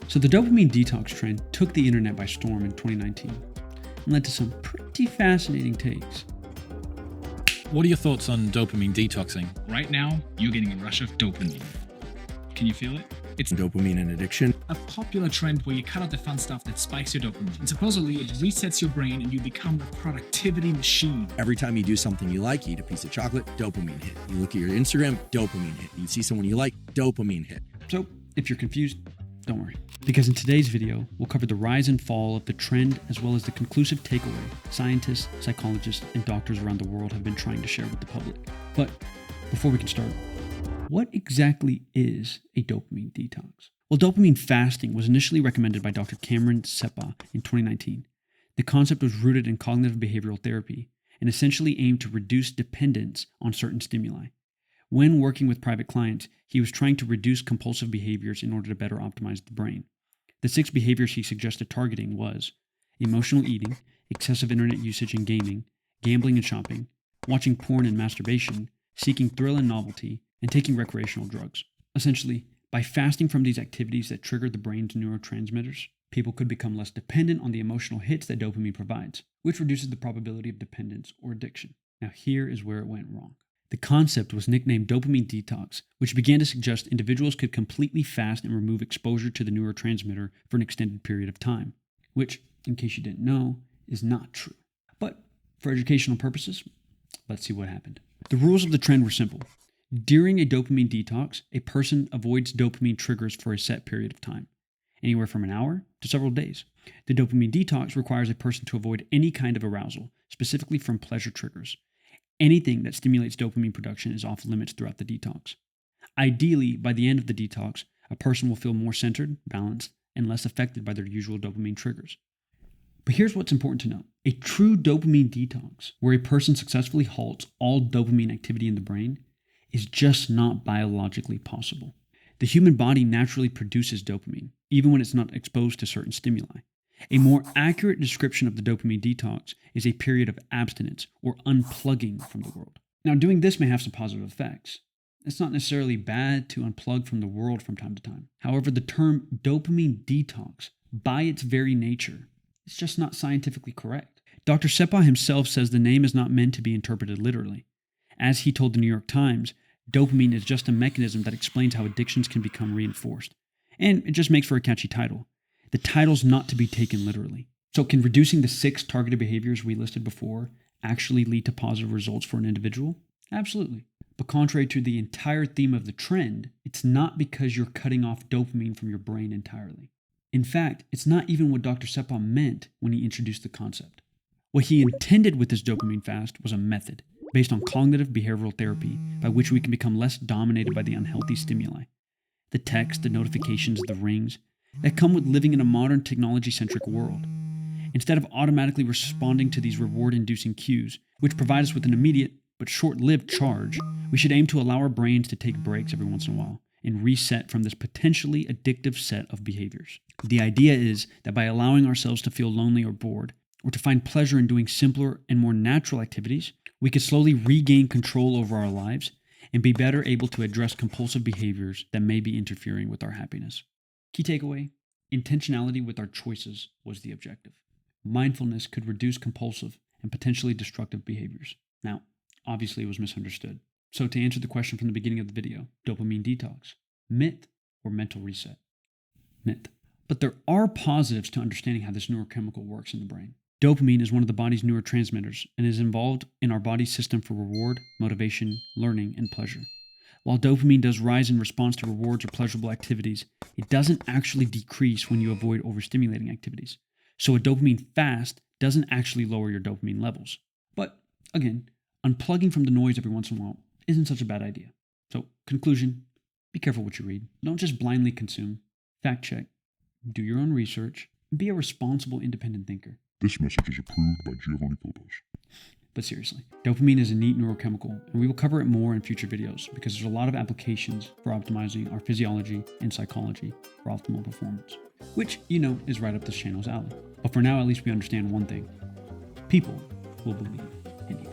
So the dopamine detox trend took the internet by storm in 2019 and led to some pretty fascinating takes. What are your thoughts on dopamine detoxing? Right now, you're getting a rush of dopamine. Can you feel it? It's Dopamine and addiction. a popular trend where you cut out the fun stuff that spikes your dopamine. And supposedly, it resets your brain and you become a productivity machine. Every time you do something you like, you eat a piece of chocolate, dopamine hit. You look at your Instagram, dopamine hit. You see someone you like, dopamine hit. So if you're confused, don't worry. Because in today's video, we'll cover the rise and fall of the trend as well as the conclusive takeaway scientists, psychologists, and doctors around the world have been trying to share with the public. But before we can start, what exactly is a dopamine detox? Well, dopamine fasting was initially recommended by Dr. Cameron Sepah in 2019. The concept was rooted in cognitive behavioral therapy and essentially aimed to reduce dependence on certain stimuli. When working with private clients, he was trying to reduce compulsive behaviors in order to better optimize the brain. The 6 behaviors he suggested targeting was emotional eating, excessive internet usage and gaming, gambling and shopping, watching porn and masturbation, seeking thrill and novelty, and taking recreational drugs. Essentially, by fasting from these activities that trigger the brain's neurotransmitters, people could become less dependent on the emotional hits that dopamine provides, which reduces the probability of dependence or addiction. Now here is where it went wrong. The concept was nicknamed dopamine detox, which began to suggest individuals could completely fast and remove exposure to the neurotransmitter for an extended period of time, which, in case you didn't know, is not true. But for educational purposes, let's see what happened. The rules of the trend were simple. During a dopamine detox, a person avoids dopamine triggers for a set period of time, anywhere from an hour to several days. The dopamine detox requires a person to avoid any kind of arousal, specifically from pleasure triggers. Anything that stimulates dopamine production is off limits throughout the detox. Ideally, by the end of the detox, a person will feel more centered, balanced, and less affected by their usual dopamine triggers. But here's what's important to note. A true dopamine detox, where a person successfully halts all dopamine activity in the brain, is just not biologically possible. The human body naturally produces dopamine, even when it's not exposed to certain stimuli. A more accurate description of the dopamine detox is a period of abstinence or unplugging from the world. Now, doing this may have some positive effects. It's not necessarily bad to unplug from the world from time to time. However, the term dopamine detox, by its very nature, is just not scientifically correct. Dr. Sepah himself says the name is not meant to be interpreted literally. As he told the New York Times, dopamine is just a mechanism that explains how addictions can become reinforced. And it just makes for a catchy title. The title's not to be taken literally. So can reducing the 6 targeted behaviors we listed before actually lead to positive results for an individual? Absolutely. But contrary to the entire theme of the trend, it's not because you're cutting off dopamine from your brain entirely. In fact, it's not even what Dr. Sepah meant when he introduced the concept. What he intended with this dopamine fast was a method based on cognitive behavioral therapy by which we can become less dominated by the unhealthy stimuli. The text, the notifications, the rings that come with living in a modern technology-centric world. Instead of automatically responding to these reward-inducing cues, which provide us with an immediate but short-lived charge, we should aim to allow our brains to take breaks every once in a while and reset from this potentially addictive set of behaviors. The idea is that by allowing ourselves to feel lonely or bored, or to find pleasure in doing simpler and more natural activities, we could slowly regain control over our lives and be better able to address compulsive behaviors that may be interfering with our happiness. Key takeaway, intentionality with our choices was the objective. Mindfulness could reduce compulsive and potentially destructive behaviors. Now, obviously it was misunderstood. So to answer the question from the beginning of the video, dopamine detox, myth or mental reset? Myth. But there are positives to understanding how this neurochemical works in the brain. Dopamine is one of the body's neurotransmitters and is involved in our body's system for reward, motivation, learning, and pleasure. While dopamine does rise in response to rewards or pleasurable activities, it doesn't actually decrease when you avoid overstimulating activities. So a dopamine fast doesn't actually lower your dopamine levels. But again, unplugging from the noise every once in a while isn't such a bad idea. So conclusion, be careful what you read. Don't just blindly consume. Fact check, do your own research, and be a responsible independent thinker. This message is approved by Giovanni Philippos. But seriously, dopamine is a neat neurochemical, and we will cover it more in future videos because there's a lot of applications for optimizing our physiology and psychology for optimal performance, which, is right up this channel's alley. But for now, at least we understand one thing. People will believe in you.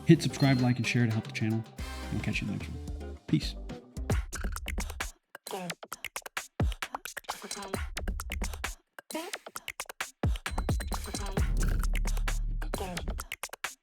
Hit subscribe, like, and share to help the channel, and we'll catch you in the next one. Peace. Detox.